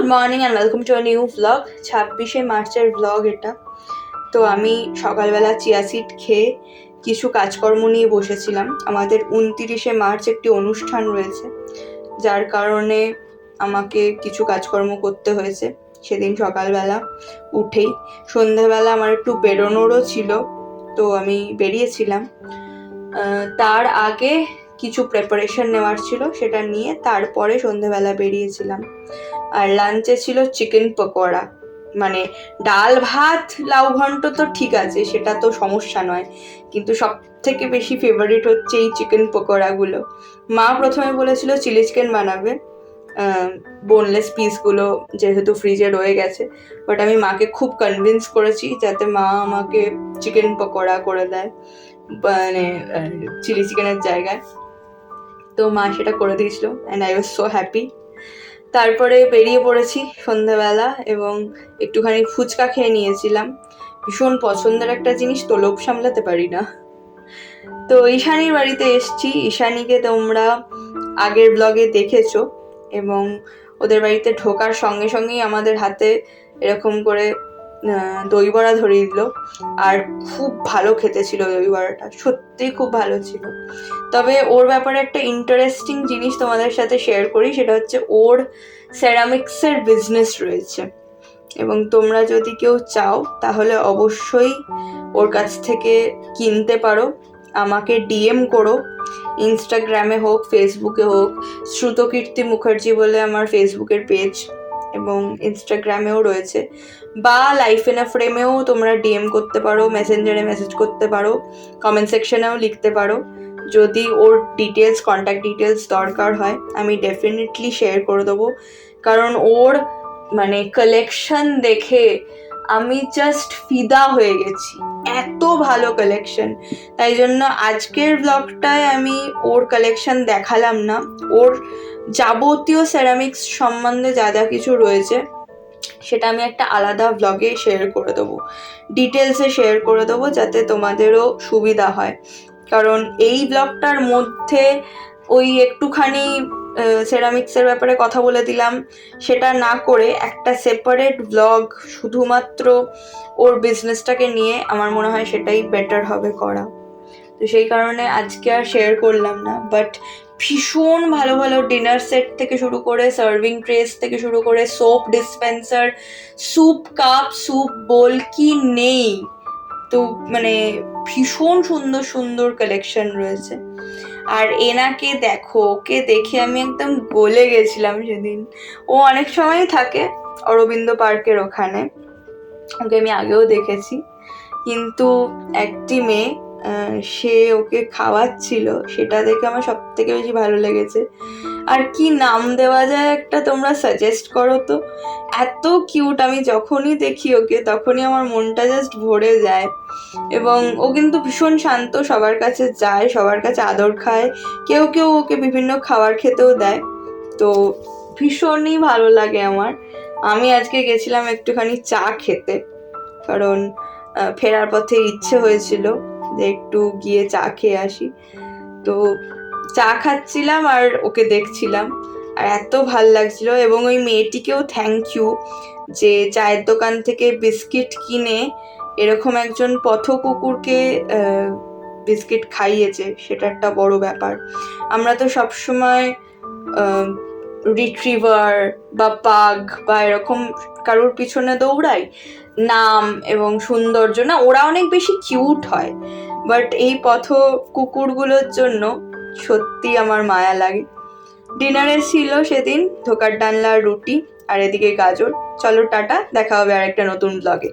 Good morning and welcome to a new vlog. 26শে মার্চের vlog এটা। তো আমি সকালবেলা চিয়া সিড খেয়ে কিছু কাজকর্ম নিয়ে বসেছিলাম। আমাদের 29শে মার্চ একটি অনুষ্ঠান রয়েছে, যার কারণে আমাকে কিছু কাজকর্ম করতে হয়েছে সেদিন সকালবেলা উঠেই। সন্ধেবেলা আমার একটু বেরোনোরও ছিল, তো আমি বেরিয়েছিলাম। তার আগে কিছু প্রেপারেশন নেওয়ার ছিল, সেটা নিয়ে তারপরে সন্ধেবেলা বেরিয়েছিলাম। আর লাঞ্চে ছিল চিকেন পকোড়া, মানে ডাল ভাত লাউ ঘন্ট তো ঠিক আছে, সেটা তো সমস্যা নয়, কিন্তু সব থেকে বেশি ফেভারিট হচ্ছে এই চিকেন পকোড়াগুলো। মা প্রথমে বলেছিল চিলি চিকেন বানাবে, বোনলেস পিসগুলো যেহেতু ফ্রিজে রয়ে গেছে, বাট আমি মাকে খুব কনভিন্স করেছি যাতে মা আমাকে চিকেন পকোড়া করে দেয়, মানে চিলি চিকেনের জায়গায়। তো মা সেটা করে দিয়েছিল and I was so happy. তারপরে বেরিয়ে পড়েছি সন্ধ্যাবেলা এবং একটুখানি ফুচকা খেয়ে নিয়েছিলাম। ভীষণ পছন্দের একটা জিনিস, তো লোভ সামলাতে পারি না। তো ঈশানীর বাড়িতে এসছি। ঈশানীকে তোমরা আগের ব্লগে দেখেছো, এবং ওদের বাড়িতে ঢোকার সঙ্গে সঙ্গেই আমাদের হাতে এরকম করে দই বড়া ধরিয়ে দিল, আর খুব ভালো খেতে ছিল দই বড়াটা, সত্যিই খুব ভালো ছিল। তবে ওর ব্যাপারে একটা ইন্টারেস্টিং জিনিস তোমাদের সাথে শেয়ার করি, সেটা হচ্ছে ওর সেরামিক্সের বিজনেস রয়েছে, এবং তোমরা যদি কেউ চাও তাহলে অবশ্যই ওর কাছ থেকে কিনতে পারো। আমাকে ডিএম করো, ইনস্টাগ্রামে হোক ফেসবুকে হোক। শ্রুতকীর্তি মুখার্জি বলে আমার ফেসবুকের পেজ এবং ইনস্টাগ্রামেও রয়েছে, বা লাইফ ইন আ ফ্রেমেও তোমরা ডিএম করতে পারো, মেসেঞ্জারে মেসেজ করতে পারো, কমেন্ট সেকশনেও লিখতে পারো। যদি ওর ডিটেলস, কন্ট্যাক্ট ডিটেলস দরকার হয় আমি ডেফিনেটলি শেয়ার করে দেবো, কারণ ওর মানে কালেকশন দেখে আমি জাস্ট ফিদা হয়ে গেছি, এত ভালো কালেকশন। তাই জন্য আজকের ব্লগটায় আমি ওর কালেকশন দেখালাম না, ওর যাবতীয় সেরামিক্স সম্বন্ধে যা যা কিছু রয়েছে সেটা আমি একটা আলাদা ব্লগে শেয়ার করে দেবো, ডিটেলসে শেয়ার করে দেবো, যাতে তোমাদেরও সুবিধা হয়। কারণ এই ব্লগটার মধ্যে ওই একটুখানি সেরামিক্সের ব্যাপারে কথা বলে দিলাম, সেটা না করে একটা সেপারেট ব্লগ শুধুমাত্র ওর বিজনেসটাকে নিয়ে আমার মনে হয় সেটাই বেটার হবে করা। তো সেই কারণে আজকে আর শেয়ার করলাম না। বাট ভীষণ ভালো ভালো ডিনার সেট থেকে শুরু করে, সার্ভিং ট্রেস থেকে শুরু করে, soap dispenser, soup cup, soup bowl, কি নেই। তো মানে ভীষণ সুন্দর সুন্দর কালেকশন রয়েছে। আর এনাকে দেখো, ওকে দেখে আমি একদম গলে গেছিলাম সেদিন। ও অনেক সময়ই থাকে অরবিন্দ পার্কের ওখানে, ওকে আমি আগেও দেখেছি, কিন্তু একটি মেয়ে সে ওকে খাওয়াচ্ছিল, সেটা দেখে আমার সব থেকে বেশি ভালো লেগেছে। আর কি নাম দেওয়া যায় একটা, তোমরা সাজেস্ট করো তো। এত কিউট, আমি যখনই দেখি ওকে তখনই আমার মনটা জাস্ট ভরে যায়। এবং ও কিন্তু ভীষণ শান্ত, সবার কাছে যায়, সবার কাছে আদর খায়, কেউ কেউ ওকে বিভিন্ন খাবার খেতেও দেয়। তো ভীষণই ভালো লাগে আমার। আমি আজকে গেছিলাম একটুখানি চা খেতে, কারণ ফেরার পথে ইচ্ছে হয়েছিল যে একটু গিয়ে চা খেয়ে আসি। তো চা খাচ্ছিলাম আর ওকে দেখছিলাম, আর এত ভাল লাগছিল। এবং ওই মেয়েটিকেও থ্যাংক ইউ, যে চায়ের দোকান থেকে বিস্কিট কিনে এরকম একজন পথ কুকুরকে বিস্কিট খাইয়েছে, সেটা একটা বড় ব্যাপার। আমরা তো সবসময় রিট্রিভার বা পাগ বা এরকম কারোর পিছনে দৌড়াই নাম এবং সৌন্দর্য, না ওরা অনেক বেশি কিউট হয়, বাট এই পথ কুকুরগুলোর জন্য সত্যি আমার মায়া লাগে। ডিনারে ছিল সেদিন ধোকার ডালনা, রুটি, আর এদিকে গাজর। চলো টাটা, দেখা হবে আর একটা নতুন ব্লগে।